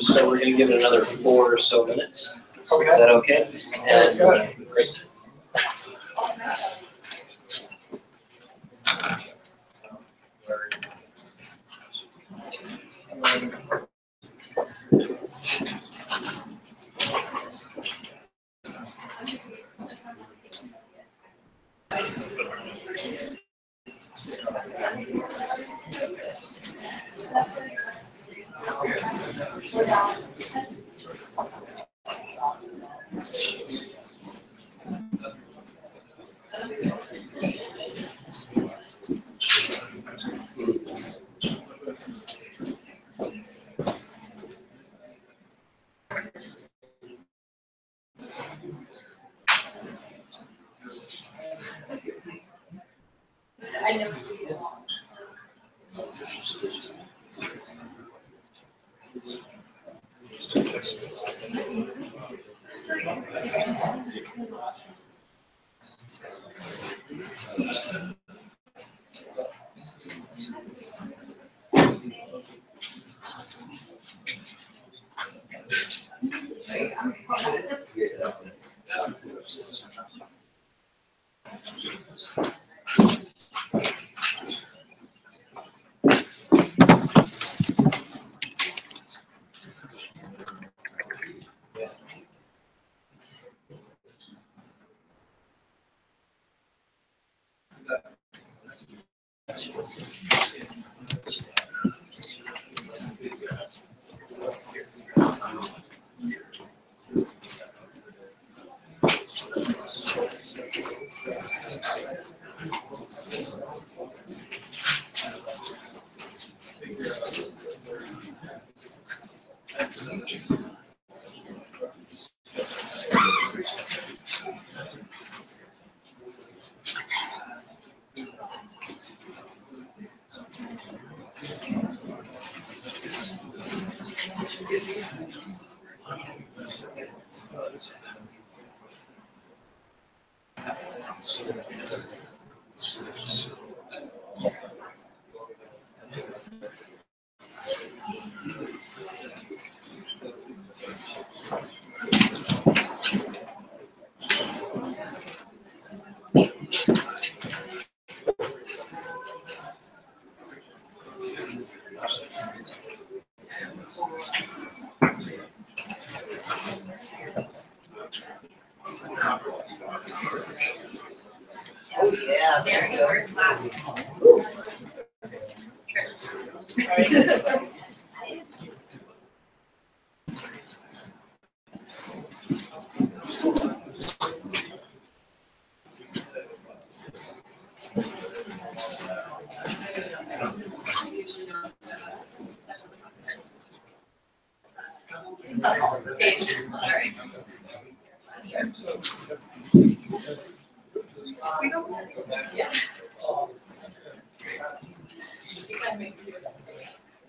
So we're going to give it another 4 or so minutes. Okay. Is that okay? And, great. I know.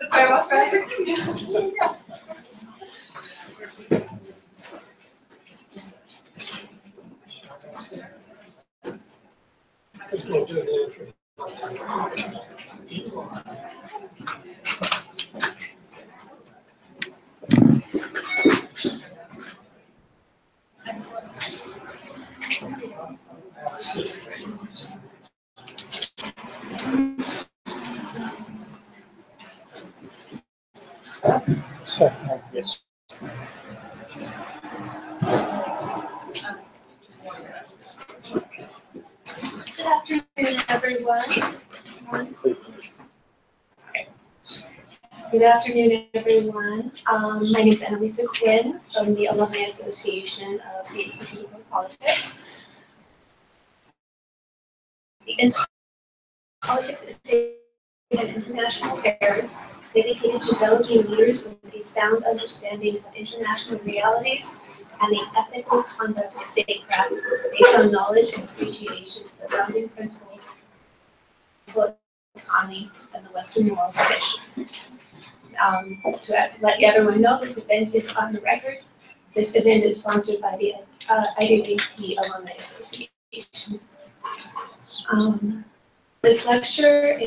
Sorry, what? Yeah. So, Yes. Good afternoon, everyone. Good afternoon, everyone. My name is Annalisa Quinn from the Alumni Association of the Institute of Politics. The Institute of Politics is an international affairs dedicated to developing leaders with a sound understanding of international realities and the ethical conduct of statecraft based on knowledge and appreciation of the founding principles of the economy and the Western moral tradition. To let everyone know, this event is on the record. This event is sponsored by the IWP Alumni Association. This lecture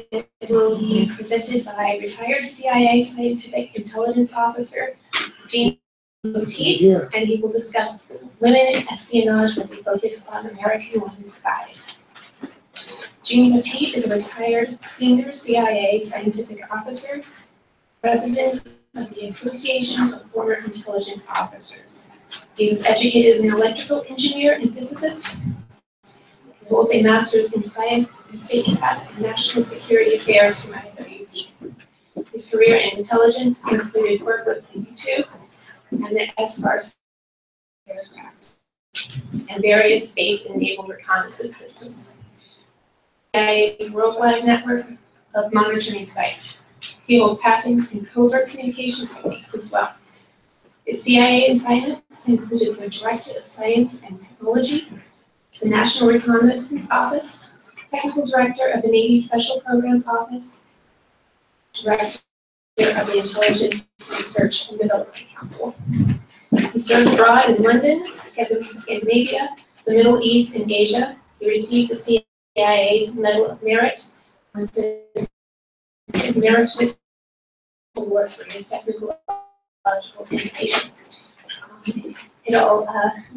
will be presented by retired CIA Scientific Intelligence Officer Eugene, and he will discuss women in espionage with a focus on American women spies. Eugene Poteat is a retired senior CIA scientific officer, president of the Association of Former Intelligence Officers. He was educated as an electrical engineer and physicist, holds a master's in science and statecraft and national security affairs from IWP. His career in intelligence included work with U2 and the SPARS aircraft and various space and naval reconnaissance systems. CIA's worldwide network of monitoring sites. He holds patents in covert communication techniques as well. His CIA assignments included the Directorate of Science and Technology, the National Reconnaissance Office, Technical Director of the Navy Special Programs Office, Director of the Intelligence Research and Development Council. He served abroad in London, Scandinavia, the Middle East, and Asia. He received the CIA's Medal of Merit on his Meritorious award for his technological innovations.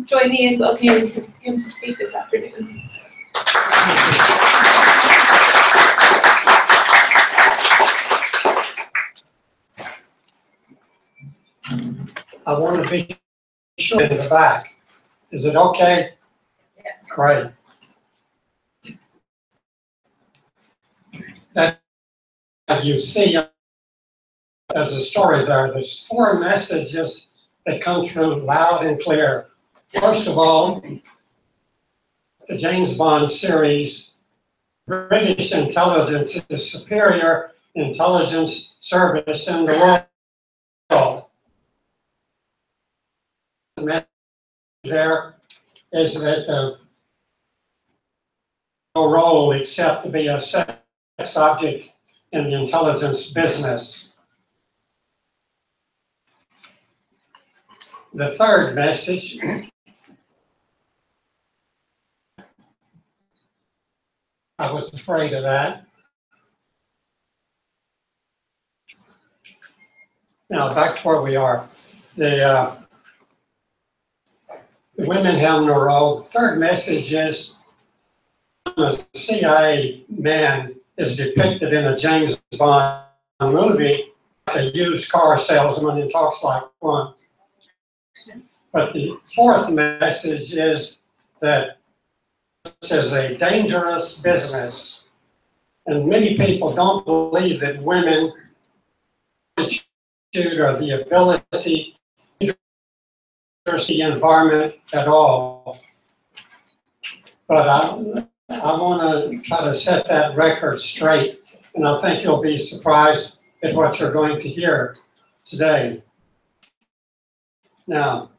Join me in welcoming him to speak this afternoon. I want to be sure in the back. Is it okay? Yes. Great. That you see as a story there, there's 4 messages that come through loud and clear. First of all, the James Bond series, British intelligence is the superior intelligence service in the world. The message there is that no role except to be a sex object in the intelligence business. The third message I was afraid of that. Now back to where we are. The women have no role. The third message is a CIA man is depicted in a James Bond movie, a used car salesman and talks like one. But the fourth message is that this is a dangerous business. And many people don't believe that women or the ability to the environment at all. But I want to try to set that record straight, and I think you'll be surprised at what you're going to hear today. Now,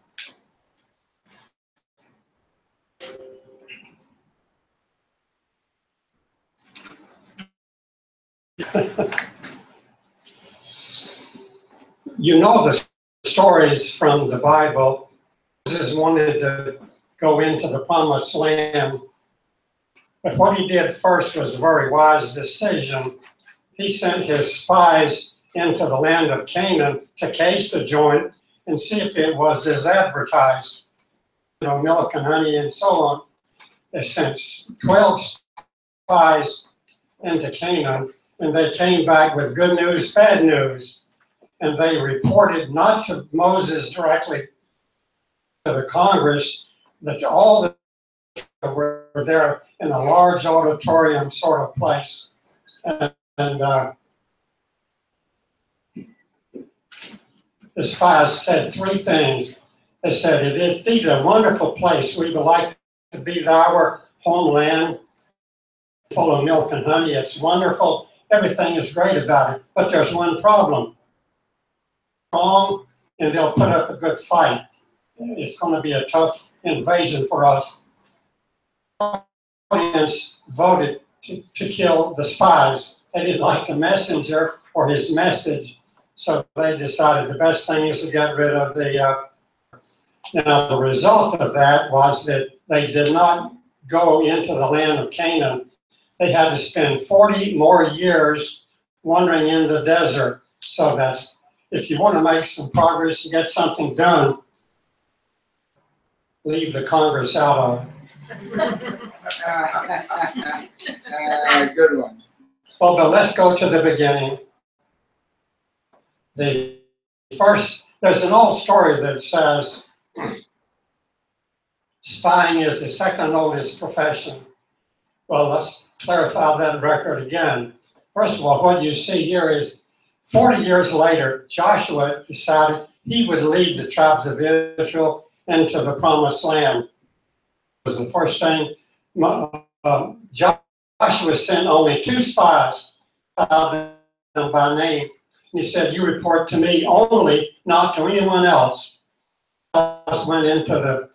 you know the stories from the Bible. Moses wanted to go into the promised land, but what he did first was a very wise decision. He sent his spies into the land of Canaan to case the joint and see if it was as advertised. You know, milk and honey and so on. They sent 12 spies into Canaan, and they came back with good news, bad news. And they reported not to Moses directly, to the Congress, that all the were there in a large auditorium sort of place. And the spies said three things. They said, it is indeed a wonderful place. We would like to be our homeland, full of milk and honey. It's wonderful. Everything is great about it. But there's one problem. Wrong, and they'll put up a good fight. It's going to be a tough invasion for us. The audience voted to kill the spies. They didn't like the messenger or his message, so they decided the best thing is to get rid of the. Now, the result of that was that they did not go into the land of Canaan. They had to spend 40 more years wandering in the desert. So that's, if you want to make some progress and get something done, leave the Congress out of it. Good one. Well, but let's go to the beginning. The first, there's an old story that says spying is the second oldest profession. Well, let's clarify that record again. First of all, what you see here is 40 years later, Joshua decided he would lead the tribes of Israel into the promised land. It was the first thing. Joshua sent only 2 spies, them by name. And he said, you report to me only, not to anyone else. Went into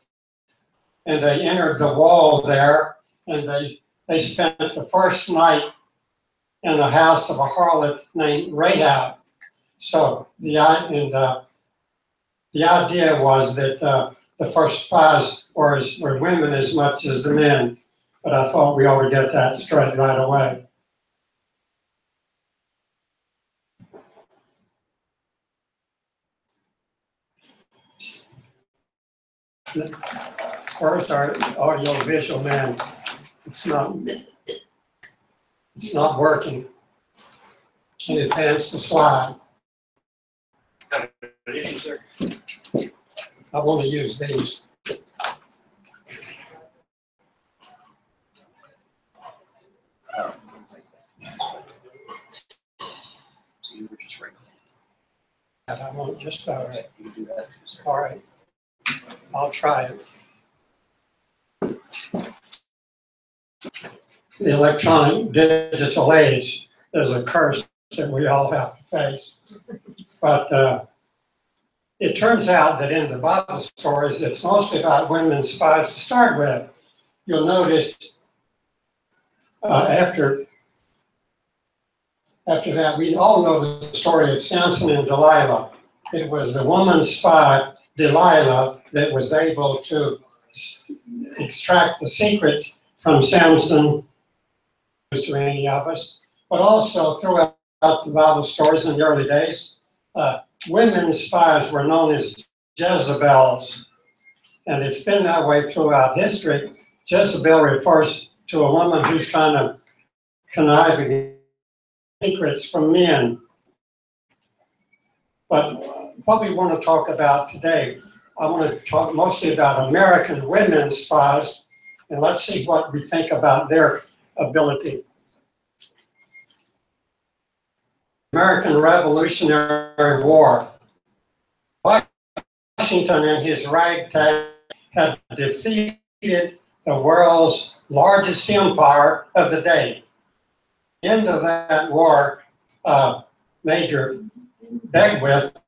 and they entered the wall there, and they spent the first night in the house of a harlot named Rahab. So the idea was that the first spies were women as much as the men, but I thought we ought to get that straight right away. First, our audio-visual man, it's not working. Can you advance the slide? Issue, sir. I want to use these. So you were just right. And I want just, all right. You can do that too, sir. All right. I'll try it. The electronic digital age is a curse that we all have to face. But it turns out that in the Bible stories, it's mostly about women spies to start with. You'll notice after that, we all know the story of Samson and Delilah. It was the woman spy, Delilah, that was able to extract the secrets from Samson, to any of us, but also throughout the Bible stories in the early days, women spies were known as Jezebels, and it's been that way throughout history. Jezebel refers to a woman who's trying to connive against secrets from men. But what we want to talk about today, I want to talk mostly about American women spies, and let's see what we think about their ability. American Revolutionary War. Washington and his ragtag had defeated the world's largest empire of the day. End of that war, Major Beckwith,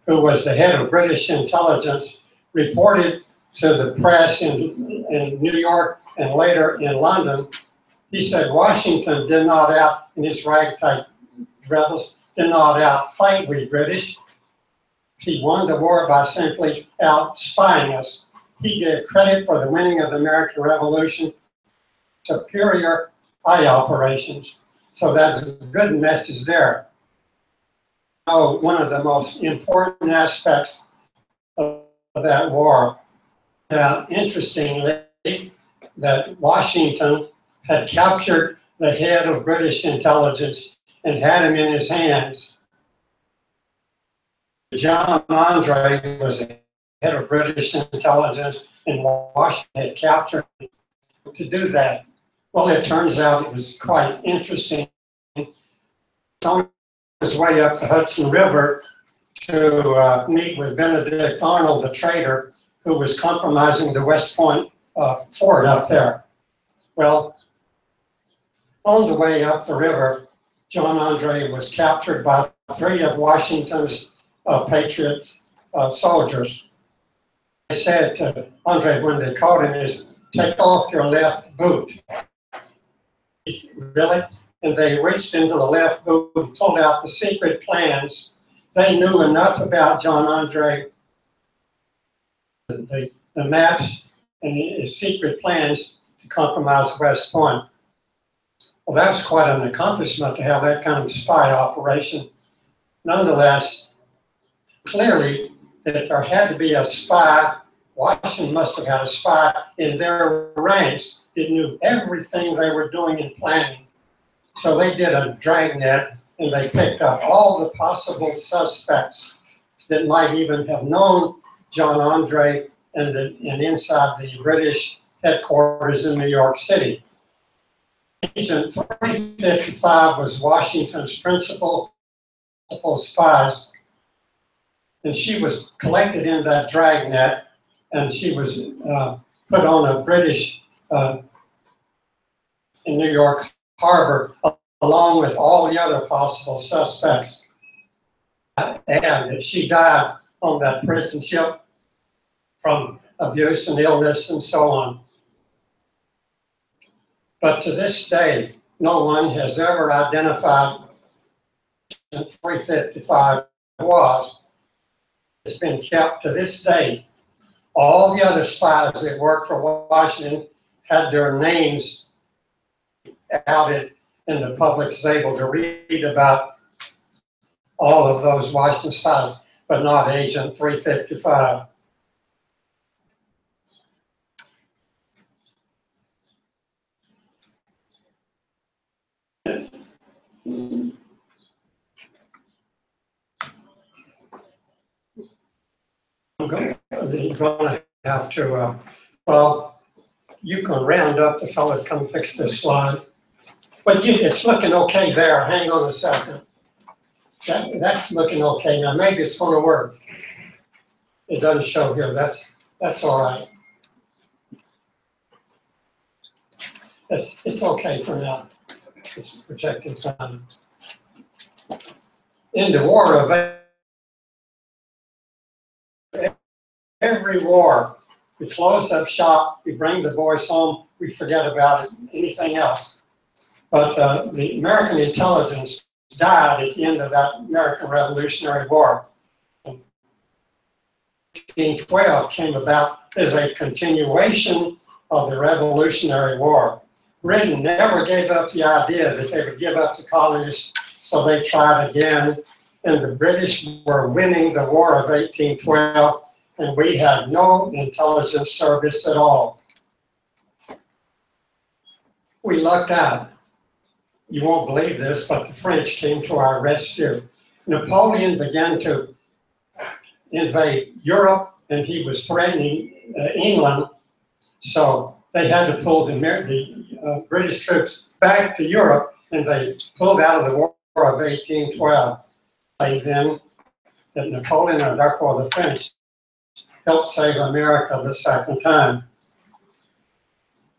who was the head of British intelligence, reported to the press in New York and later in London. He said Washington did not in his ragtag rebels, did not outfight we British. He won the war by simply out-spying us. He gave credit for the winning of the American Revolution, superior eye operations. So that's a good message there. Oh, one of the most important aspects of that war, interestingly, that Washington had captured the head of British intelligence and had him in his hands. John Andre was the head of British intelligence, and Washington had captured him to do that. Well, it turns out it was quite interesting. On his way up the Hudson River to meet with Benedict Arnold, the traitor, who was compromising the West Point fort up there. Well, on the way up the river, John Andre was captured by 3 of Washington's Patriot soldiers. They said to Andre when they caught him, is take off your left boot. He said, really? And they reached into the left boot and pulled out the secret plans. They knew enough about John Andre, the maps and his secret plans to compromise West Point. Well, that was quite an accomplishment to have that kind of spy operation. Nonetheless, clearly, that there had to be a spy. Washington must have had a spy in their ranks that knew everything they were doing in planning. So they did a dragnet and they picked up all the possible suspects that might even have known John Andre and inside the British headquarters in New York City. Agent 355 was Washington's principal spies, and she was collected in that dragnet, and she was put on a British in New York Harbor along with all the other possible suspects. And she died on that prison ship from abuse and illness and so on. But to this day, no one has ever identified what 355 was. It's been kept to this day. All the other spies that worked for Washington had their names outed, and the public is able to read about all of those Washington spies, but not Agent 355. You're going to have to, well, you can round up the fellow to come fix this slide. But it's looking okay there. Hang on a second. That's looking okay. Now maybe it's going to work. It doesn't show here. That's all right. It's okay for now. It's projected time. In the war of every war, we close up shop, we bring the boys home, we forget about it, anything else. But the American intelligence died at the end of that American Revolutionary War. 1812 came about as a continuation of the Revolutionary War. Britain never gave up the idea that they would give up the colonies, so they tried again. And the British were winning the War of 1812, and we had no intelligence service at all. We lucked out. You won't believe this, but the French came to our rescue. Napoleon began to invade Europe, and he was threatening England, so they had to pull the British troops back to Europe, and they pulled out of the war War of 1812. Say then that Napoleon, and therefore the French, helped save America the second time.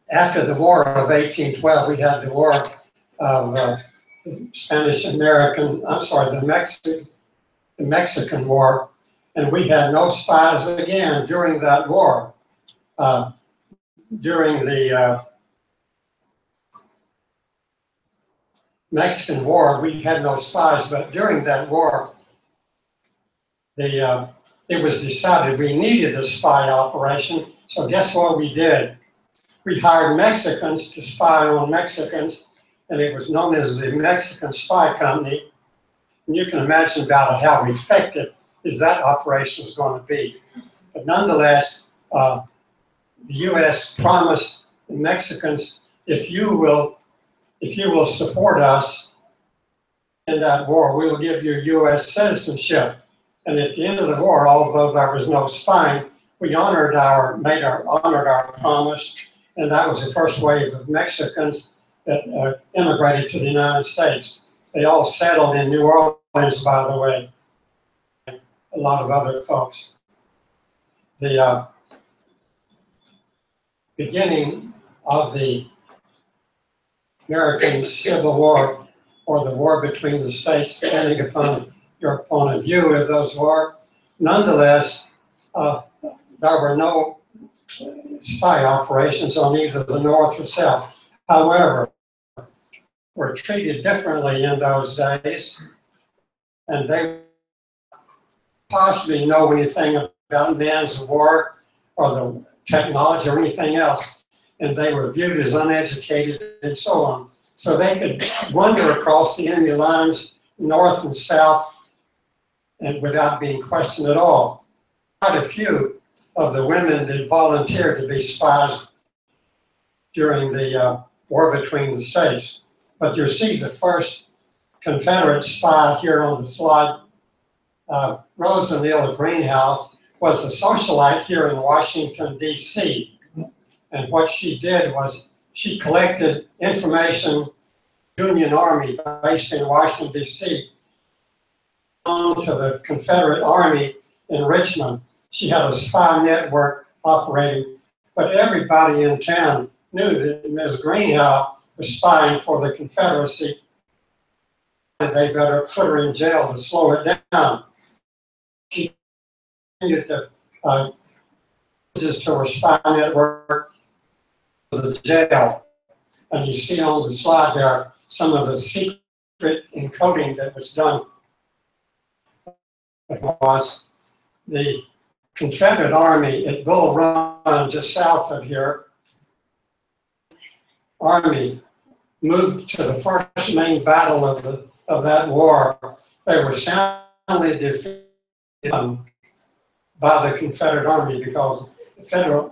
After the War of 1812, we had the War of the Mexican War, and we had no spies again during that war. During the Mexican War, we had no spies, but during that war, it was decided we needed a spy operation. So guess what we did? We hired Mexicans to spy on Mexicans, and it was known as the Mexican Spy Company. And you can imagine about how effective is that operation was going to be. But nonetheless, the U.S. promised the Mexicans, if you will support us in that war, we will give you U.S. citizenship. And at the end of the war, although there was no spying, we honored our promise, and that was the first wave of Mexicans that immigrated to the United States. They all settled in New Orleans, by the way, a lot of other folks. The beginning of the American Civil War, or the war between the states, depending upon your point of view of those wars. Nonetheless, there were no spy operations on either the North or South. However, were treated differently in those days, and they possibly know anything about man's war or the technology or anything else, and they were viewed as uneducated and so on. So they could wander across the enemy lines, north and south, and without being questioned at all. Quite a few of the women that volunteered to be spies during the war between the states. But you see the first Confederate spy here on the slide, Rosa Neal Greenhouse, was a socialite here in Washington, D.C. And what she did was she collected information, Union Army based in Washington, D.C., on to the Confederate Army in Richmond. She had a spy network operating, but everybody in town knew that Ms. Greenhouse was spying for the Confederacy. They better put her in jail to slow it down. She continued to just to her spy network to the jail. And you see on the slide there some of the secret encoding that was done. It was the Confederate Army at Bull Run, just south of here. Army moved to the first main battle of that war. They were soundly defeated by the Confederate Army because the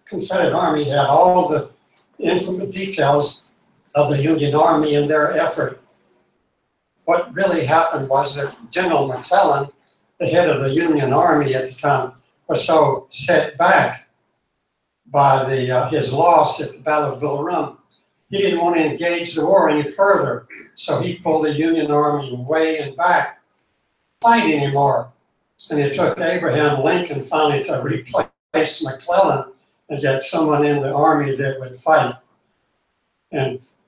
Confederate Army had all the intimate details of the Union Army in their effort. What really happened was that General McClellan, the head of the Union Army at the time, was so set back by his loss at the Battle of Bull Run. He didn't want to engage the war any further, so he pulled the Union Army way and back, fight anymore. And it took Abraham Lincoln finally to replace McClellan and get someone in the army that would fight.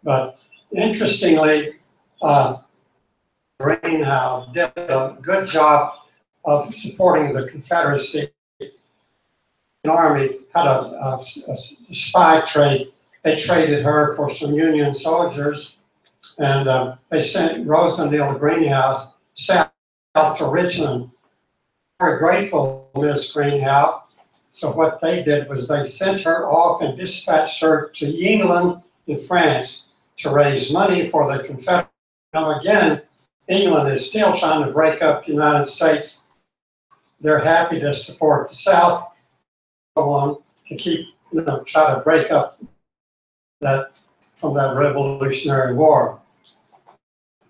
But interestingly, Greenhouse did a good job of supporting the Confederacy. The Army had a spy trade. They traded her for some Union soldiers, and they sent Rosa Neal Greenhouse south to Richmond. Very grateful, Miss Greenhouse. So what they did was they sent her off and dispatched her to England and France to raise money for the Confederacy. Now again, England is still trying to break up the United States. They're happy to support the South, so on, to keep, try to break up that from that Revolutionary War.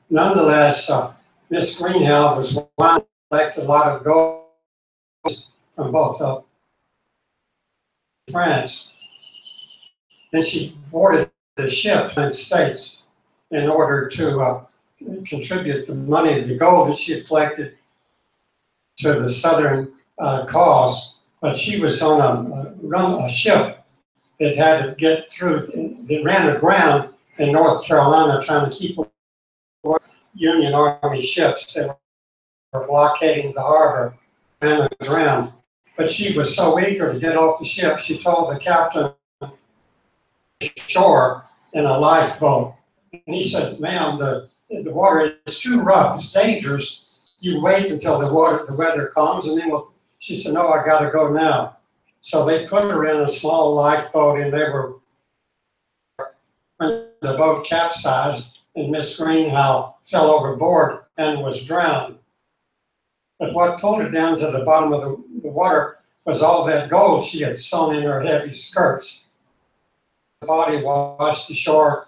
Nonetheless, Miss Greenhouse was one who collected a lot of gold from both France. Then she boarded the ship in the United States in order to contribute the money, the gold that she had collected to the Southern cause. But she was on a ship that had to get through, that ran aground in North Carolina trying to keep Union Army ships that were blockading the harbor, ran aground. But she was so eager to get off the ship, she told the captain ashore in a lifeboat. And he said, "Ma'am, the water is too rough, it's dangerous. You wait until the weather calms, and then we'll," she said, "No, I gotta go now." So they put her in a small lifeboat, and when the boat capsized, and Miss Greenhow fell overboard and was drowned. But what pulled her down to the bottom of the water was all that gold she had sewn in her heavy skirts. The body washed ashore,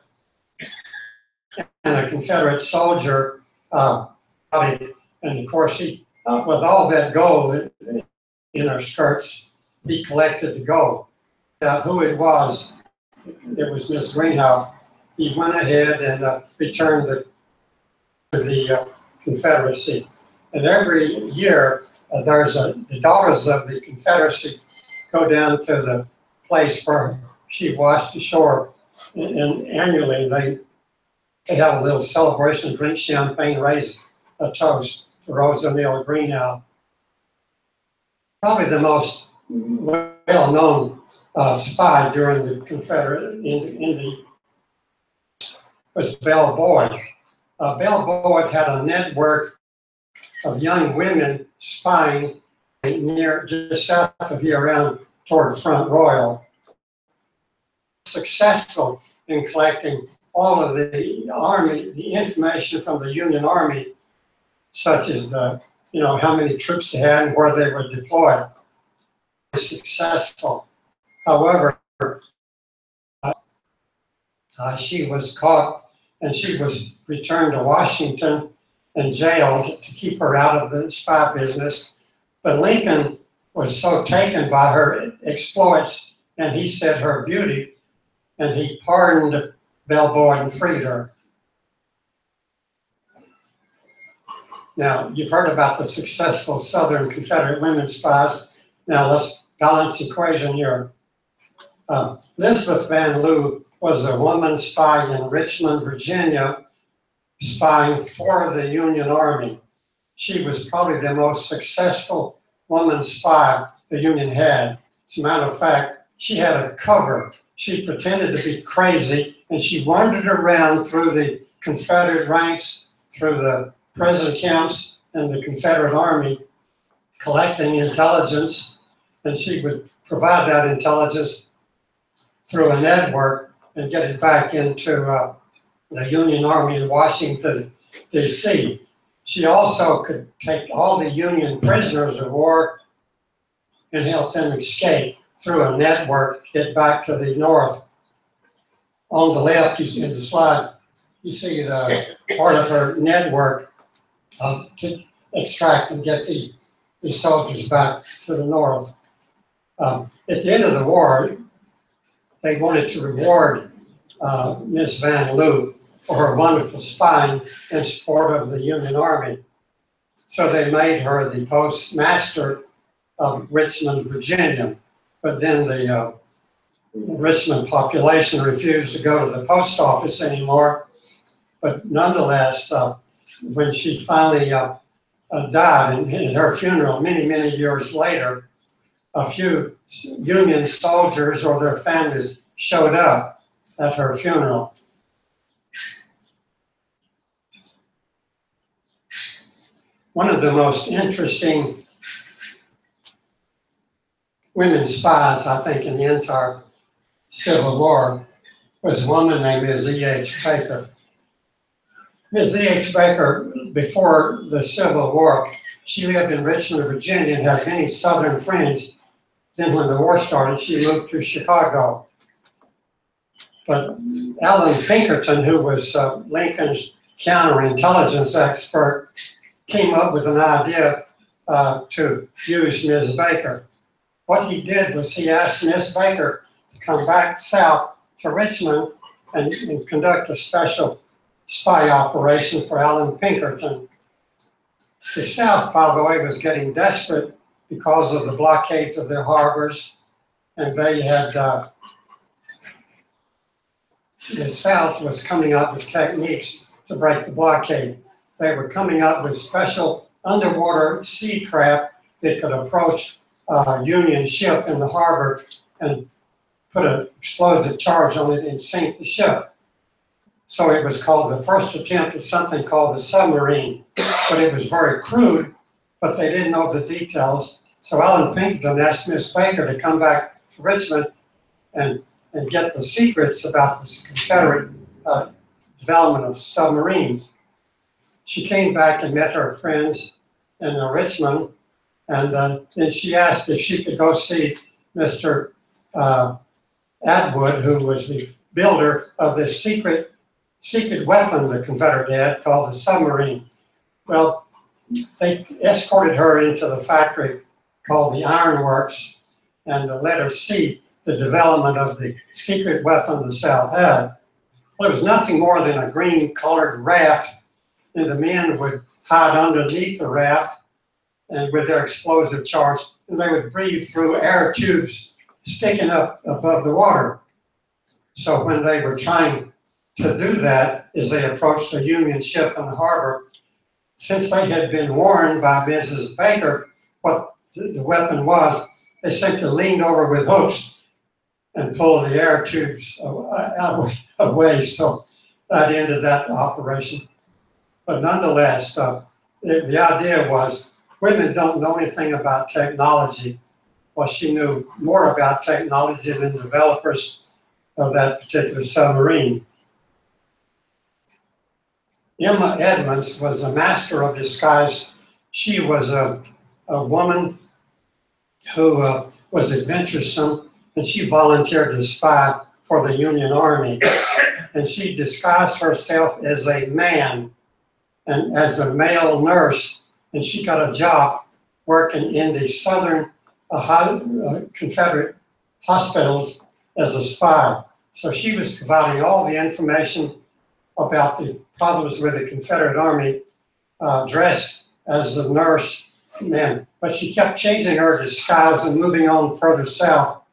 and a Confederate soldier body, and of course he, with all that gold in her skirts, he collected the gold. Who it was Miss Greenhow. He went ahead and returned to the Confederacy. And every year, the daughters of the Confederacy go down to the place where she washed ashore, and annually they have a little celebration, drink champagne, raise a toast to Rose O'Neal Greenhow. Probably the most well-known spy during the Confederate was Belle Boyd. Belle Boyd had a network of young women spying just south of here, around toward Front Royal. Successful in collecting all of the information from the Union Army, such as how many troops they had and where they were deployed. Successful. However, she was caught and she was returned to Washington and jailed to keep her out of the spy business. But Lincoln was so taken by her exploits, and he said her beauty, and he pardoned Belle Boyd and freed her. Now, you've heard about the successful Southern Confederate women spies. Now let's balance the equation here. Elizabeth Van Lew was a woman spy in Richmond, Virginia, spying for the Union Army. She was probably the most successful woman spy the Union had. As a matter of fact, she had a covert. She pretended to be crazy, and she wandered around through the Confederate ranks, through the prison camps and the Confederate Army, collecting intelligence, and she would provide that intelligence through a network and get it back into the Union Army in Washington, D.C. She also could take all the Union prisoners of war and help them escape through a network, get back to the North. On the left, you see in the slide, you see the part of her network to extract and get the soldiers back to the North. At the end of the war, they wanted to reward Miss Van Lew for her wonderful spying in support of the Union Army. So they made her the postmaster of Richmond, Virginia. But then the Richmond population refused to go to the post office anymore. But nonetheless, when she finally died, in her funeral many, many years later, a few Union soldiers or their families showed up at her funeral. One of the most interesting women spies, I think, in the entire Civil War was a woman named Ms. E.H. Baker. Ms. E.H. Baker, before the Civil War, she lived in Richmond, Virginia, and had many Southern friends. Then when the war started, she moved to Chicago. But Alan Pinkerton, who was Lincoln's counterintelligence expert, came up with an idea to use Ms. Baker. What he did was he asked Ms. Baker to come back south to Richmond and conduct a special spy operation for Alan Pinkerton. The South, by the way, was getting desperate because of the blockades of their harbors, and they had, the South was coming up with techniques to break the blockade. They were coming up with special underwater sea craft that could approach a Union ship in the harbor and put an explosive charge on it and sink the ship. So it was called the first attempt at something called the submarine, but it was very crude, but they didn't know the details. So Alan Pinkerton asked Miss Baker to come back to Richmond and get the secrets about this Confederate development of submarines. She came back and met her friends in Richmond, and then she asked if she could go see Mr. Atwood, who was the builder of this secret weapon the Confederate had called the submarine. Well, they escorted her into the factory called the Iron Works and let her see the development of the secret weapon the South had. Well, it was nothing more than a green-colored raft, and the men would hide underneath the raft and with their explosive charge, and they would breathe through air tubes sticking up above the water. So when they were trying to do that, as they approached a Union ship in the harbor, since they had been warned by Mrs. Baker what the weapon was, they simply leaned over with hooks and pulled the air tubes away. So that ended that operation. But nonetheless, the idea was women don't know anything about technology. Well, she knew more about technology than the developers of that particular submarine. Emma Edmonds was a master of disguise. She was a woman who was adventuresome, and she volunteered to spy for the Union Army. And she disguised herself as a man and as a male nurse, and she got a job working in the Southern Confederate hospitals as a spy. So she was providing all the information about the problems with the Confederate Army, dressed as a nurse man. But she kept changing her disguise and moving on further south.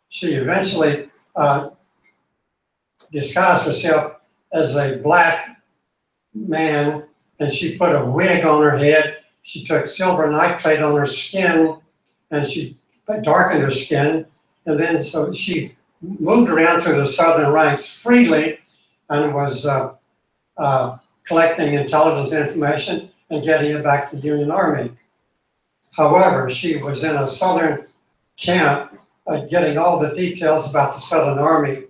She eventually disguised herself as a black man, and she put a wig on her head. She took silver nitrate on her skin, and she darkened her skin. And then so she moved around through the Southern ranks freely and was collecting intelligence information and getting it back to the Union Army. However, she was in a Southern camp getting all the details about the Southern Army,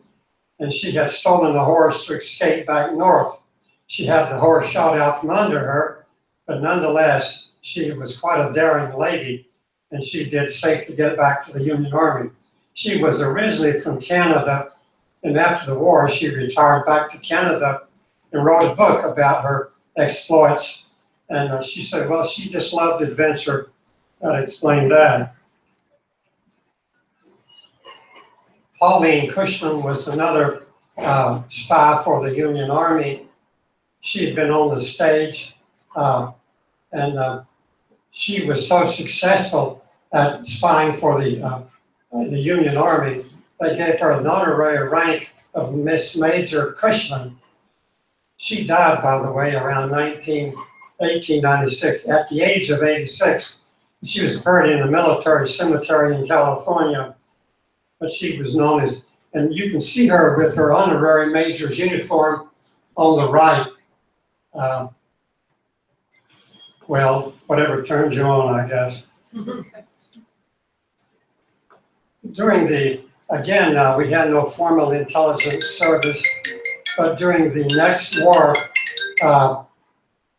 and she had stolen a horse to escape back north. She had the horse shot out from under her, but nonetheless, she was quite a daring lady, and she did safe to get back to the Union Army. She was originally from Canada, and after the war, she retired back to Canada and wrote a book about her exploits. And she said, well, she just loved adventure. That explained that. Pauline Cushman was another spy for the Union Army. She had been on the stage, and she was so successful at spying for the Union Army, they gave her an honorary rank of Miss Major Cushman. She died, by the way, around 1896 at the age of 86. She was buried in a military cemetery in California, but she was known as, and you can see her with her honorary major's uniform on the right. Well, whatever turns you on, I guess. During the, again, we had no formal intelligence service, but during the next war,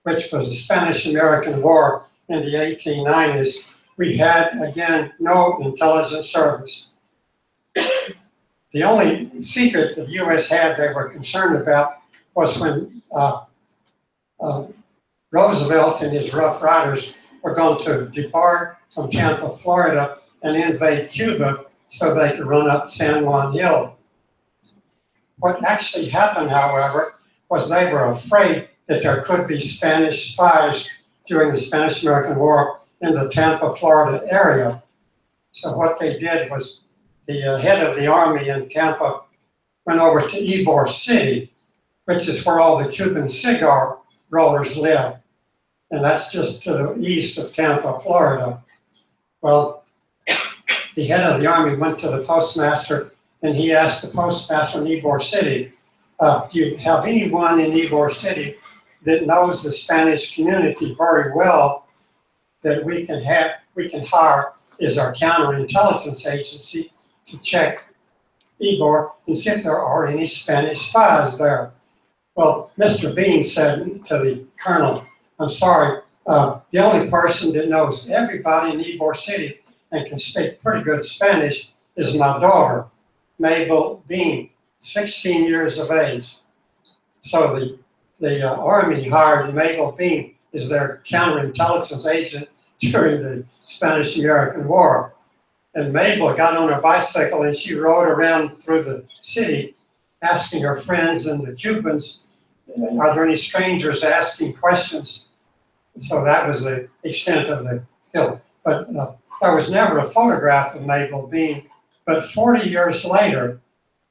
which was the Spanish-American War in the 1890s, we had, again, no intelligence service. The only secret the U.S. had they were concerned about was when Roosevelt and his Rough Riders were going to depart from Tampa, Florida, and invade Cuba so they could run up San Juan Hill. What actually happened, however, was they were afraid that there could be Spanish spies during the Spanish-American War in the Tampa, Florida area. So what they did was the head of the army in Tampa went over to Ybor City, which is where all the Cuban cigar rollers live. And that's just to the east of Tampa, Florida. Well, the head of the army went to the postmaster and he asked the postmaster in Ybor City, do you have anyone in Ybor City that knows the Spanish community very well that we can hire as our counterintelligence agency to check Ybor and see if there are any Spanish spies there? Well, Mr. Bean said to the colonel, I'm sorry, the only person that knows everybody in Ybor City and can speak pretty good Spanish is my daughter, Mabel Bean, 16 years of age. So the Army hired Mabel Bean as their counterintelligence agent during the Spanish-American War. And Mabel got on her bicycle and she rode around through the city asking her friends and the Cubans, are there any strangers asking questions? So that was the extent of the skill. But there was never a photograph of Mabel Bean. But 40 years later,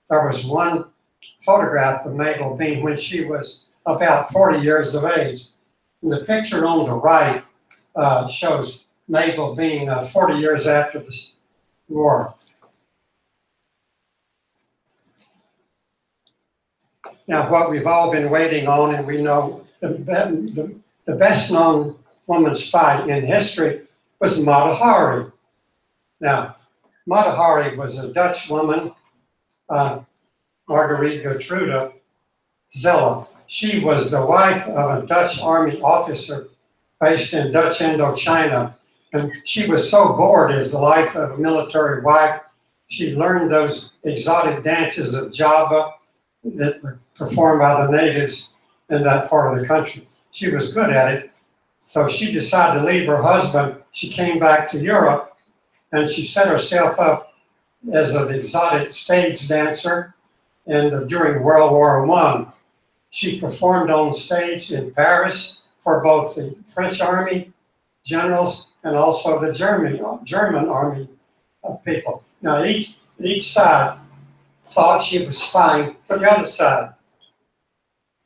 there was one photograph of Mabel Bean when she was about 40 years of age. And the picture on the right shows Mabel Bean 40 years after the war. Now, what we've all been waiting on, and we know the best known woman spy in history was Mata Hari. Now, Mata Hari was a Dutch woman, Marguerite Gertrude Zelle. She was the wife of a Dutch army officer based in Dutch Indochina. And she was so bored as the life of a military wife, she learned those exotic dances of Java that were performed by the natives in that part of the country. She was good at it. So she decided to leave her husband. She came back to Europe and she set herself up as an exotic stage dancer. And during World War I, she performed on stage in Paris for both the French army generals and also the German army people. Now, each side thought she was spying for the other side.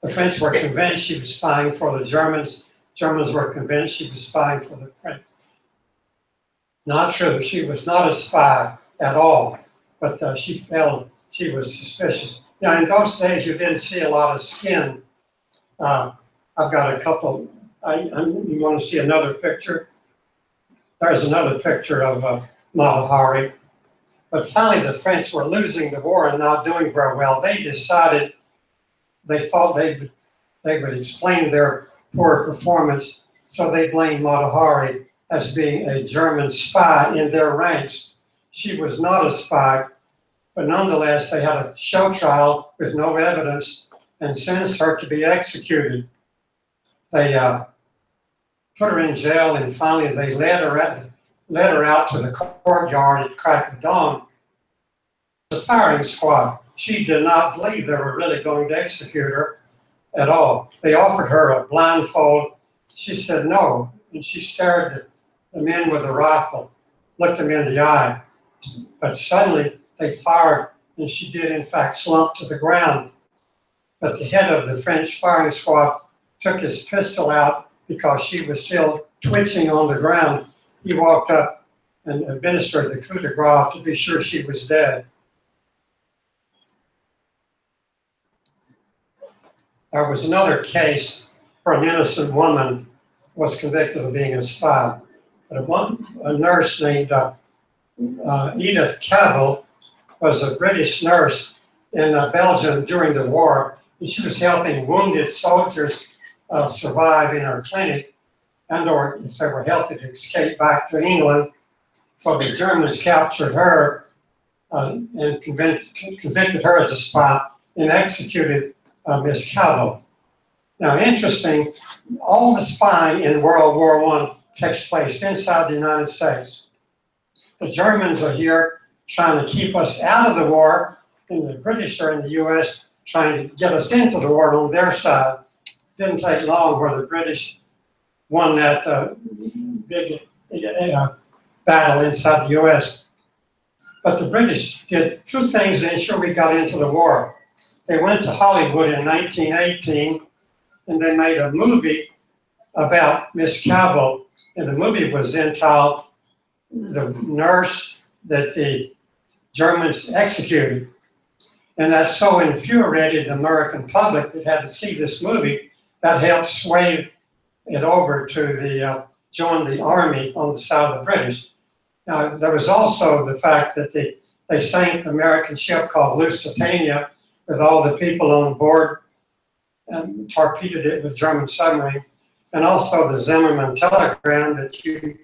The French were convinced she was spying for the Germans. Germans were convinced she was spying for the French. Not true. She was not a spy at all, but she felt she was suspicious. Now, in those days, you didn't see a lot of skin. I've got a couple. You want to see another picture? There's another picture of Mata Hari. But finally, the French were losing the war and not doing very well. They decided, they thought they would explain their poor performance, so they blamed Mata Hari as being a German spy in their ranks. She was not a spy, but nonetheless, they had a show trial with no evidence and sentenced her to be executed. They put her in jail, and finally they led her out to the courtyard at crack of dawn. The firing squad. She did not believe they were really going to execute her at all. They offered her a blindfold. She said no, and she stared at the men with a rifle, looked them in the eye. But suddenly they fired, and she did in fact slump to the ground. But the head of the French firing squad took his pistol out because she was still twitching on the ground. He walked up and administered the coup de grace to be sure she was dead. There was another case where an innocent woman was convicted of being a spy. But a nurse named Edith Cavell was a British nurse in Belgium during the war, and she was helping wounded soldiers survive in her clinic, and or if they were healthy to escape back to England. So the Germans captured her and convicted her as a spy and executed Miss Cavell. Now, interesting, all the spying in World War I takes place inside the United States. The Germans are here trying to keep us out of the war, and the British are in the US trying to get us into the war on their side. Didn't take long where the British won that big battle inside the U.S. But the British did two things to ensure we got into the war. They went to Hollywood in 1918, and they made a movie about Miss Cavell. And the movie was entitled The Nurse That the Germans Executed. And that so infuriated the American public that had to see this movie that helped sway it over to the join the army on the side of the British. Now, there was also the fact that they sank an American ship called Lusitania with all the people on board and torpedoed it with German submarine. And also the Zimmerman telegram that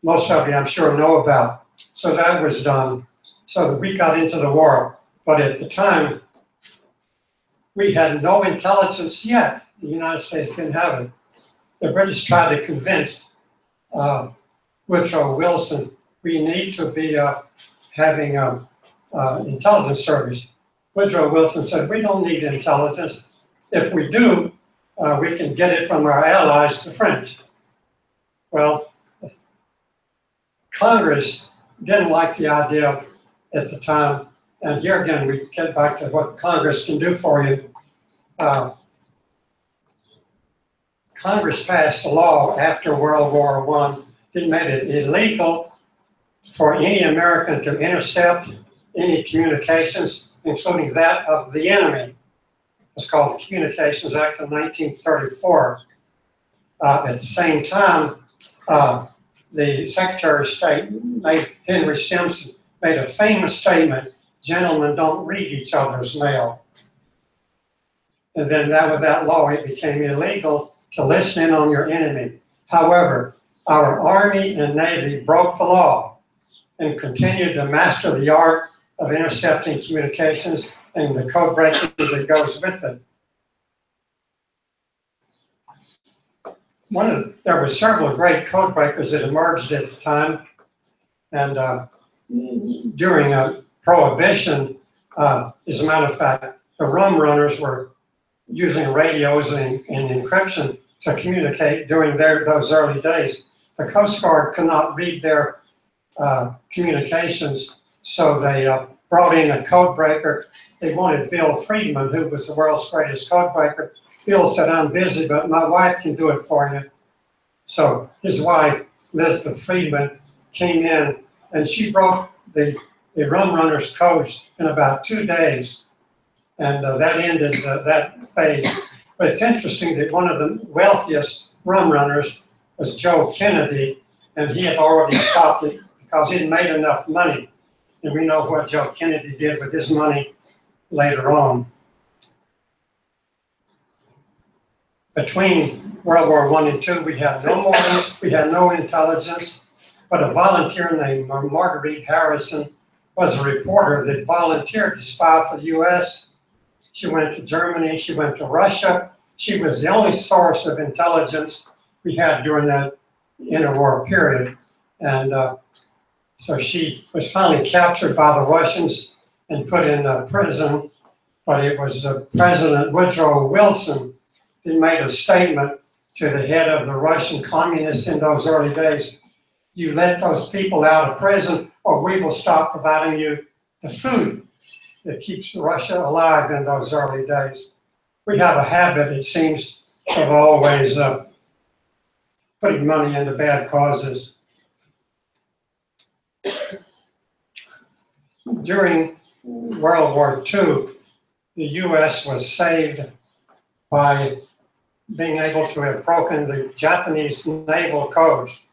most of you, I'm sure, know about. So that was done. So we got into the war. But at the time, we had no intelligence yet. The United States didn't have it. The British tried to convince Woodrow Wilson, we need to be having intelligence service. Woodrow Wilson said, we don't need intelligence. If we do, we can get it from our allies, the French. Well, Congress didn't like the idea at the time. And here again, we get back to what Congress can do for you. Congress passed a law after World War I that made it illegal for any American to intercept any communications, including that of the enemy. It's called the Communications Act of 1934. At the same time, the Secretary of State, Henry Simpson, made a famous statement, gentlemen don't read each other's mail. And then with that law, it became illegal to listen in on your enemy. However, our Army and Navy broke the law and continued to master the art of intercepting communications and the code breaking that goes with it. There were several great code breakers that emerged at the time, and during Prohibition, as a matter of fact, the rum runners were using radios and encryption to communicate during those early days. The Coast Guard could not read their communications, so they brought in a code breaker. They wanted Bill Friedman, who was the world's greatest code breaker. Bill said, I'm busy, but my wife can do it for you. So his wife, Elizabeth Friedman, came in and she broke the rum runners' codes in about 2 days. And that ended that phase. But it's interesting that one of the wealthiest rum runners was Joe Kennedy, and he had already stopped it because he'd made enough money. And we know what Joe Kennedy did with his money later on. Between World War I and II, we had no intelligence, but a volunteer named Marguerite Harrison was a reporter that volunteered to spy for the U.S. She went to Germany, she went to Russia. She was the only source of intelligence we had during that interwar period. And so she was finally captured by the Russians and put in prison, but it was President Woodrow Wilson that made a statement to the head of the Russian communists in those early days. You let those people out of prison or we will stop providing you the food that keeps Russia alive in those early days. We have a habit, it seems, of always putting money into bad causes. During World War II, the U.S. was saved by being able to have broken the Japanese naval codes.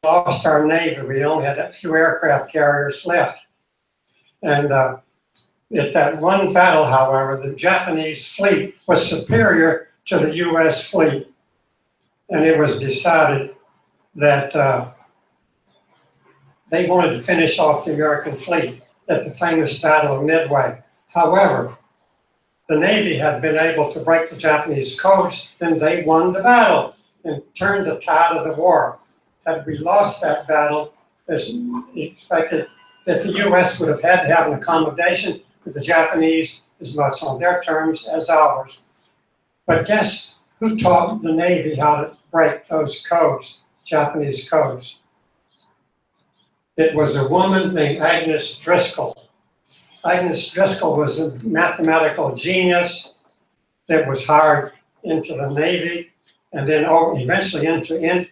We lost our Navy. We only had a few aircraft carriers left. And at that one battle, however, the Japanese fleet was superior to the U.S. fleet. And it was decided that they wanted to finish off the American fleet at the famous Battle of Midway. However, the Navy had been able to break the Japanese codes, and they won the battle and turned the tide of the war. Had we lost that battle, as expected, that the U.S. would have had to have an accommodation with the Japanese as much on their terms as ours. But guess who taught the Navy how to break those codes, Japanese codes? It was a woman named Agnes Driscoll. Agnes Driscoll was a mathematical genius that was hired into the Navy and then eventually into the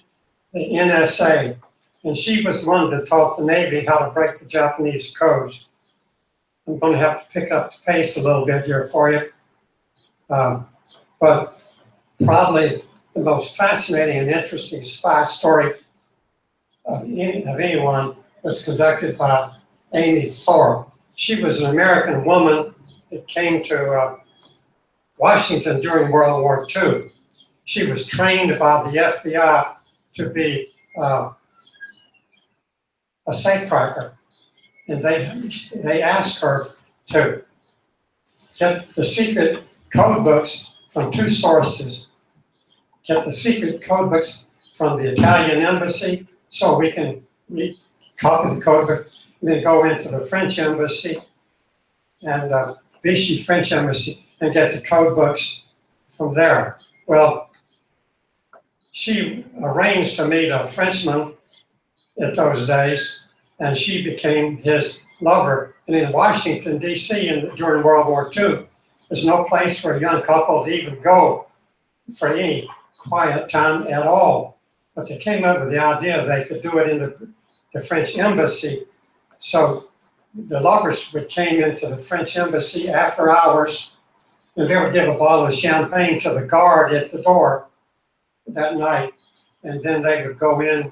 NSA. And she was the one that taught the Navy how to break the Japanese codes. I'm going to have to pick up the pace a little bit here for you. But probably the most fascinating and interesting spy story of anyone was conducted by Amy Thorpe. She was an American woman that came to Washington during World War II. She was trained by the FBI to be a safecracker. And they asked her to get the secret code books from two sources. Get the secret code books from the Italian embassy so we can copy the code book, and then go into the French embassy and Vichy French embassy and get the code books from there. Well, she arranged to meet a Frenchman at those days, and she became his lover. And in Washington, D.C., during World War II, there's no place for a young couple to even go for any quiet time at all. But they came up with the idea they could do it in the French embassy. So the lovers came into the French embassy after hours, and they would give a bottle of champagne to the guard at the door that night. And then they would go in,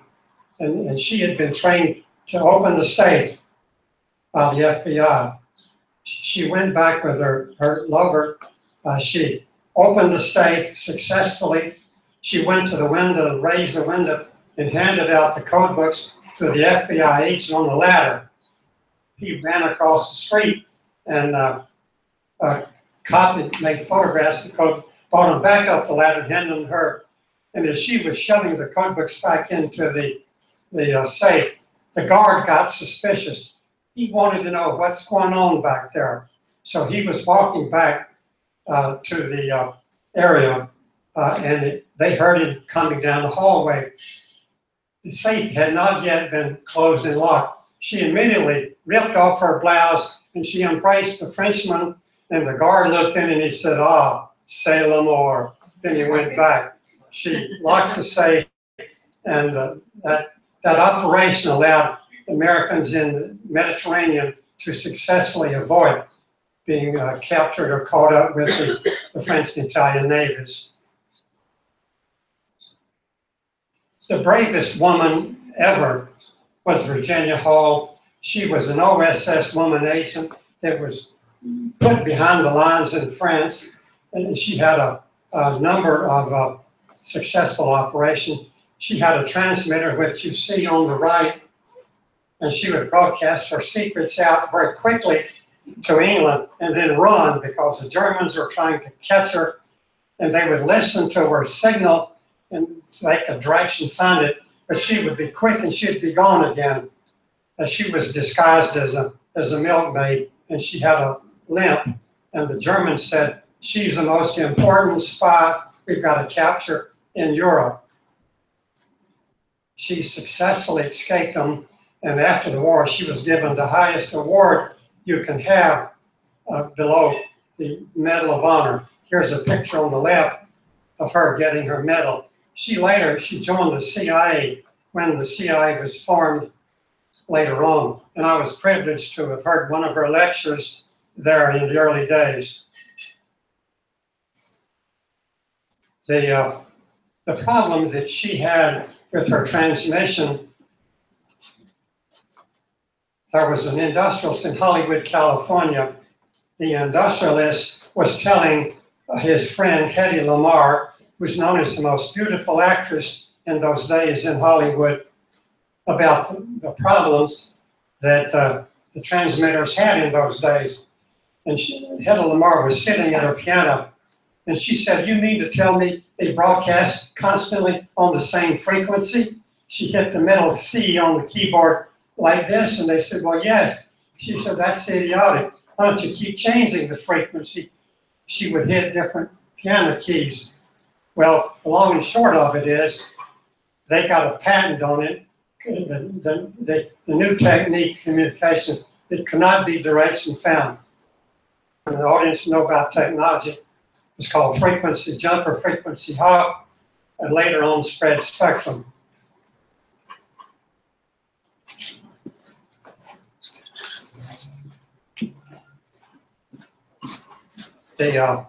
and she had been trained to open the safe by the FBI. She went back with her lover. She opened the safe successfully. She went to the window, raised the window, and handed out the code books to the FBI agent on the ladder. He ran across the street and made photographs of the code, brought them back up the ladder, handed them to her. And as she was shoving the code books back into the safe, the guard got suspicious. He wanted to know what's going on back there. So he was walking back to the area, and they heard him coming down the hallway. The safe had not yet been closed and locked. She immediately ripped off her blouse and she embraced the Frenchman, and the guard looked in and he said, "Ah, c'est l'amour." Then he went back. She locked the safe, and that operation allowed Americans in the Mediterranean to successfully avoid being captured or caught up with the French and Italian navies. The bravest woman ever was Virginia Hall. She was an OSS woman agent that was put behind the lines in France, and she had a number of successful operations. She had a transmitter, which you see on the right, and she would broadcast her secrets out very quickly to England and then run because the Germans were trying to catch her, and they would listen to her signal and make a direction, find it, but she would be quick and she'd be gone again. She was disguised as a milkmaid, and she had a limp, and the Germans said, "She's the most important spy we've got to capture in Europe." She successfully escaped them, and after the war, she was given the highest award you can have below the Medal of Honor. Here's a picture on the left of her getting her medal. She joined the CIA when the CIA was formed later on, and I was privileged to have heard one of her lectures there in the early days. The problem that she had with her transmission, there was an industrialist in Hollywood, California. The industrialist was telling his friend, Hedy Lamarr, who's known as the most beautiful actress in those days in Hollywood, about the problems that the transmitters had in those days. And Hedy Lamarr was sitting at her piano, and she said, "You mean to tell me they broadcast constantly on the same frequency?" She hit the middle C on the keyboard like this, and they said, "Well, yes." She said, "That's idiotic. why don't you keep changing the frequency? She would hit different piano keys. Well, the long and short of it is, they got a patent on it. The new technique, communication, it cannot be direction found. And the audience know about technology. It's called frequency jumper, frequency hop, and later on spread spectrum. The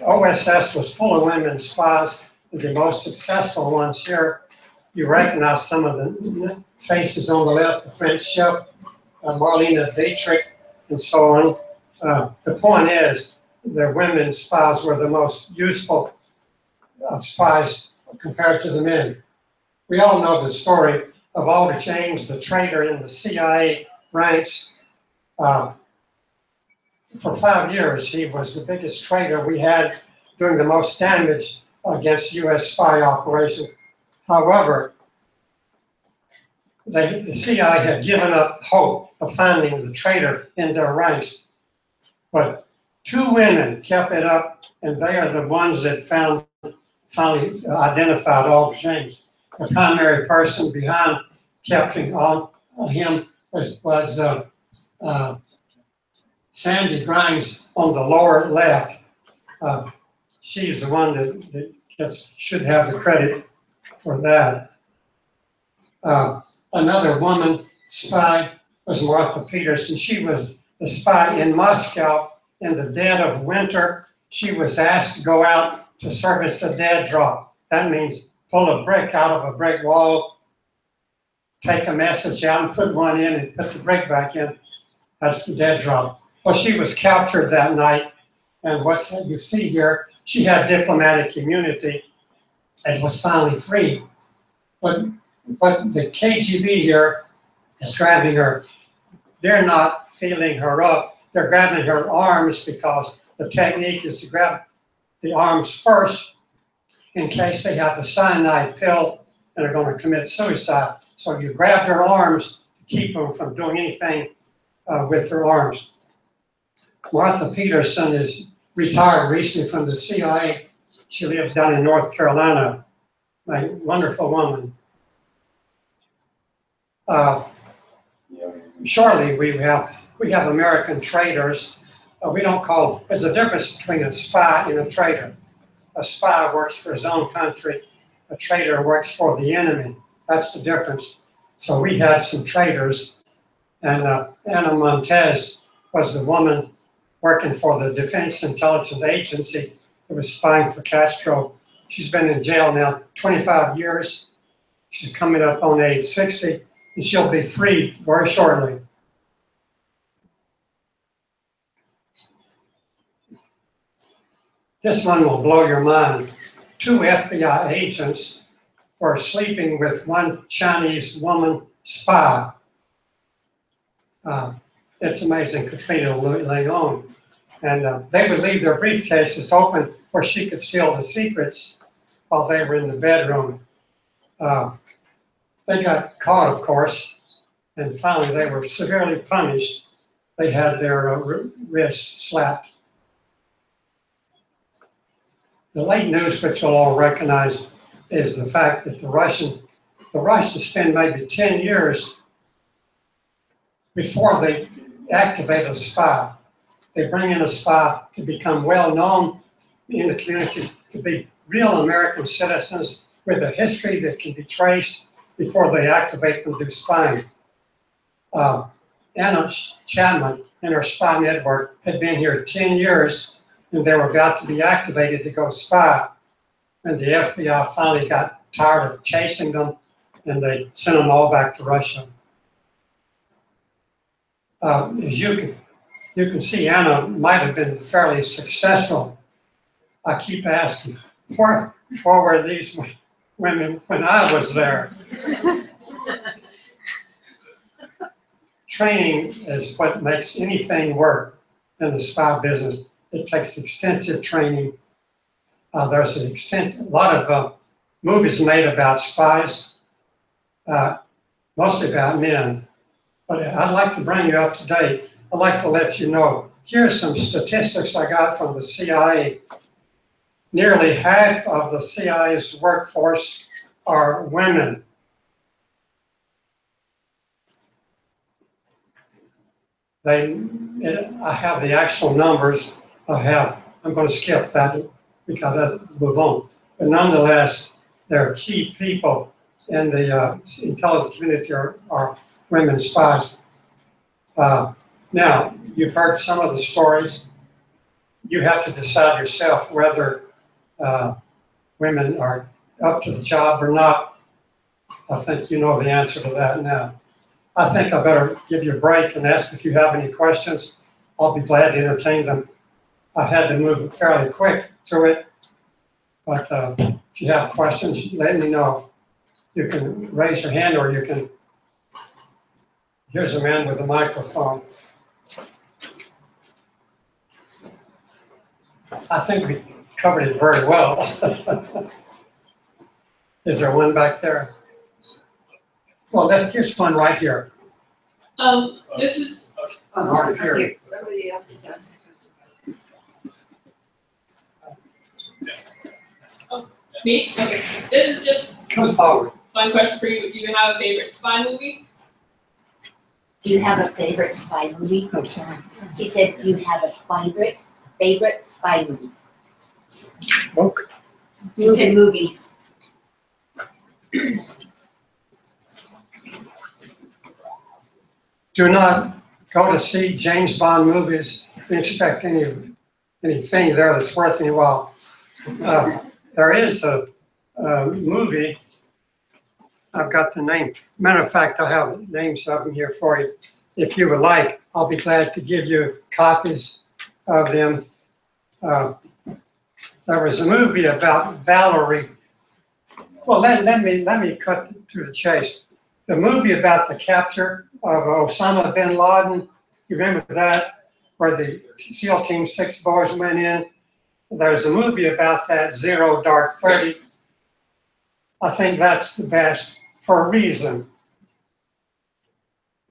OSS was full of women spies. The most successful ones here, you recognize some of the faces on the left, the French ship, Marlene Dietrich, and so on. The point is, the women spies were the most useful spies compared to the men. We all know the story of Alder James, the traitor in the CIA ranks. For 5 years, he was the biggest traitor we had, doing the most damage against U.S. spy operation. However, the CIA had given up hope of finding the traitor in their ranks. But 2 women kept it up, and they are the ones that finally identified Alder James. The primary person behind capturing him was Sandy Grimes on the lower left. She's the one that should have the credit for that. Another woman spy was Martha Peterson. She was the spy in Moscow in the dead of winter. She was asked to go out to service a dead drop. That means pull a brick out of a brick wall, take a message out and put one in and put the brick back in. That's the dead drop. Well, she was captured that night, and what you see here, she had diplomatic immunity and was finally free. But the KGB here is grabbing her. They're not feeling her up. They're grabbing her arms because the technique is to grab the arms first in case they have the cyanide pill and are going to commit suicide. So you grab their arms to keep them from doing anything with their arms. Martha Peterson is retired recently from the CIA. She lives down in North Carolina. A wonderful woman. Shortly, we have American traitors. We don't call, there's a difference between a spy and a traitor. A spy works for his own country. A traitor works for the enemy. That's the difference. So we had some traitors, and Ana Montez was the woman working for the Defense Intelligence Agency that was spying for Castro. She's been in jail now 25 years. She's coming up on age 60, and she'll be free very shortly. This one will blow your mind. 2 FBI agents were sleeping with one Chinese woman spy. It's amazing, Katrina Leon. And they would leave their briefcases open where she could steal the secrets while they were in the bedroom. They got caught, of course, and finally they were severely punished. They had their wrists slapped. The late news, which you'll all recognize, is the fact that the Russians spend maybe 10 years before they activate a spy. They bring in a spy to become well known in the community, to be real American citizens with a history that can be traced before they activate them to do spying. Anna Chapman and her spy network had been here 10 years, and they were about to be activated to go spy. And the FBI finally got tired of chasing them, and they sent them all back to Russia. As you can see, Anna might have been fairly successful. I keep asking, where were these women when I was there? Training is what makes anything work in the spy business. It takes extensive training. There's a lot of movies made about spies, mostly about men. But I'd like to bring you up to date. I'd like to let you know, here's some statistics I got from the CIA. Nearly half of the CIA's workforce are women. I have the actual numbers. I'm going to skip that because I move on. But nonetheless, there are key people in the intelligence community are women spies. Now, you've heard some of the stories. You have to decide yourself whether women are up to the job or not. I think you know the answer to that now. I think I better give you a break and ask if you have any questions. I'll be glad to entertain them. I had to move fairly quick through it, but if you have questions, let me know. You can raise your hand or you can, here's a man with a microphone. I think we covered it very well. Is there one back there? Well, here's one right here. This is. I'm hard of hearing. Somebody else is asking a question. Me? Okay. This is just Come forward. fun question for you. Do you have a favorite spy movie? Do you have a favorite spy movie? I'm sorry. She said, do you have a favorite spy movie? Book. She said movie. Do not go to see James Bond movies and expect anything there that's worth any while. There is a movie, I've got the name. Matter of fact, I have names of them here for you. If you would like, I'll be glad to give you copies of them. There was a movie about Valerie. Well, let me cut to the chase. The movie about the capture of Osama bin Laden, you remember that, where the SEAL Team 6 boys went in? There's a movie about that, Zero Dark 30. I think that's the best for a reason.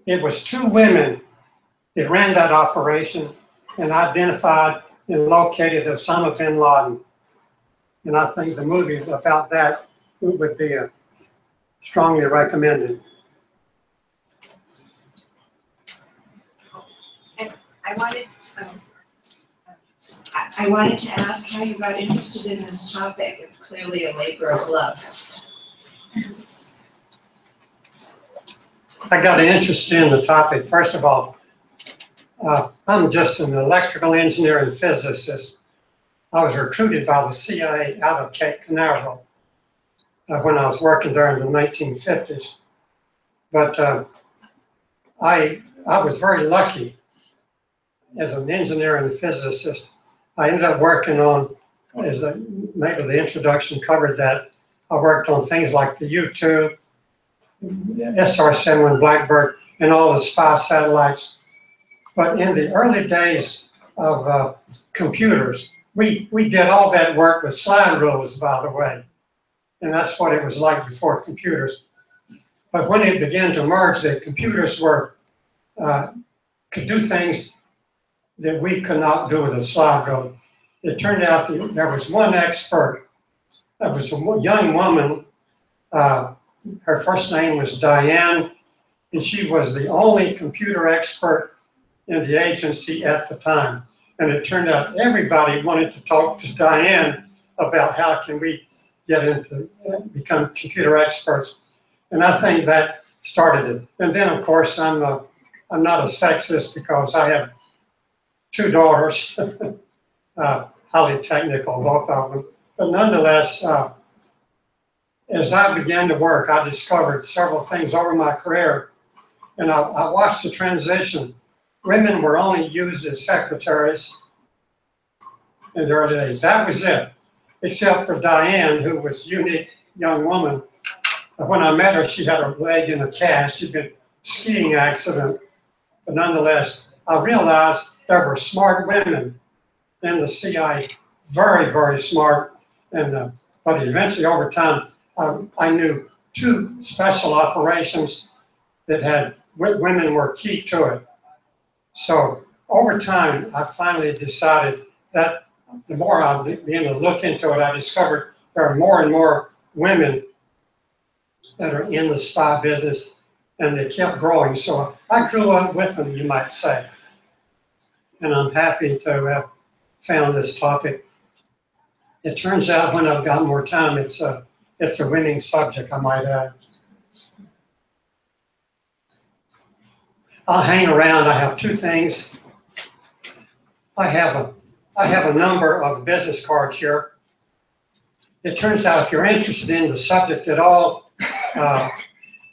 It was two women that ran that operation and identified and located Osama bin Laden. And I think the movie about that would be strongly recommended. I wanted to ask how you got interested in this topic. It's clearly a labor of love. I got interested in the topic. First of all, I'm just an electrical engineer and physicist. I was recruited by the CIA out of Cape Canaveral when I was working there in the 1950s. But I was very lucky as an engineer and physicist. I ended up working on, as maybe the introduction covered that, I worked on things like the U-2, SR-71 Blackbird, and all the spy satellites. But in the early days of computers, we did all that work with slide rules, by the way. And that's what it was like before computers. But when it began to merge, the computers could do things that we could not do with a slide rule. It turned out that there was one expert. There was a young woman. Her first name was Diane, and she was the only computer expert in the agency at the time. And it turned out everybody wanted to talk to Diane about how can we get into become computer experts. And I think that started it. And then, of course, I'm not a sexist because I have two daughters, highly technical, both of them. But nonetheless, as I began to work, I discovered several things over my career. And I watched the transition. Women were only used as secretaries in the early days. That was it, except for Diane, who was a unique young woman. When I met her, she had her leg in a cast. She'd been in a skiing accident. But nonetheless, I realized there were smart women in the CIA, very, very smart. And but eventually, over time, I knew two special operations that had women were key to it. So over time, I finally decided that the more I began to look into it, I discovered there are more and more women that are in the spy business, and they kept growing. So I grew up with them, you might say. And I'm happy to have found this topic. It turns out when I've got more time, it's a winning subject, I might add. I'll hang around. I have two things. I have a number of business cards here. It turns out if you're interested in the subject at all, I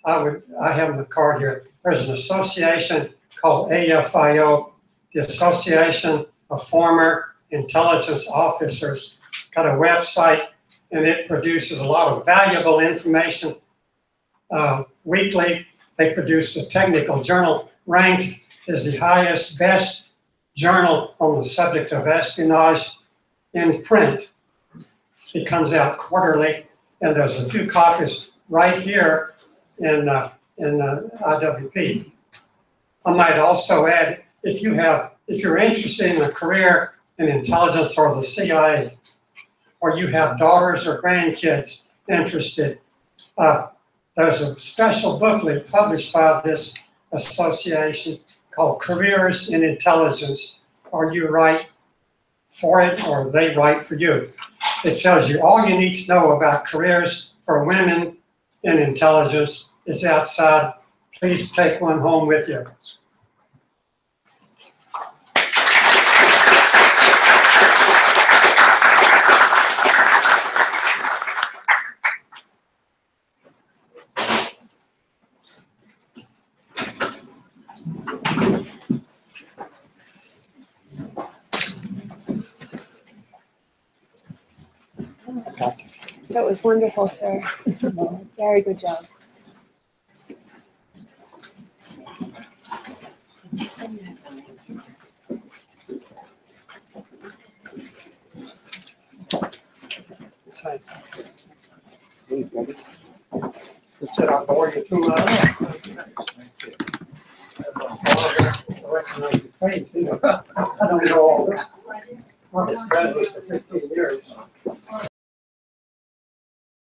have a card here. There's an association called AFIO, the Association of Former Intelligence Officers. Got a website, and it produces a lot of valuable information weekly. They produce a technical journal, ranked as the highest, best journal on the subject of espionage in print. It comes out quarterly, and there's a few copies right here in IWP. I might also add, if you're interested in a career in intelligence or the CIA, or you have daughters or grandkids interested, there's a special booklet published by this association called Careers in Intelligence. Or you write for it, or they write for you. It tells you all you need to know about careers for women in intelligence. It's outside. Please take one home with you. That was wonderful, sir. Very good job. Did you send that? Just said I'll bore you too much. I recognize your face, you know. I don't know all this. Well, it's graduate.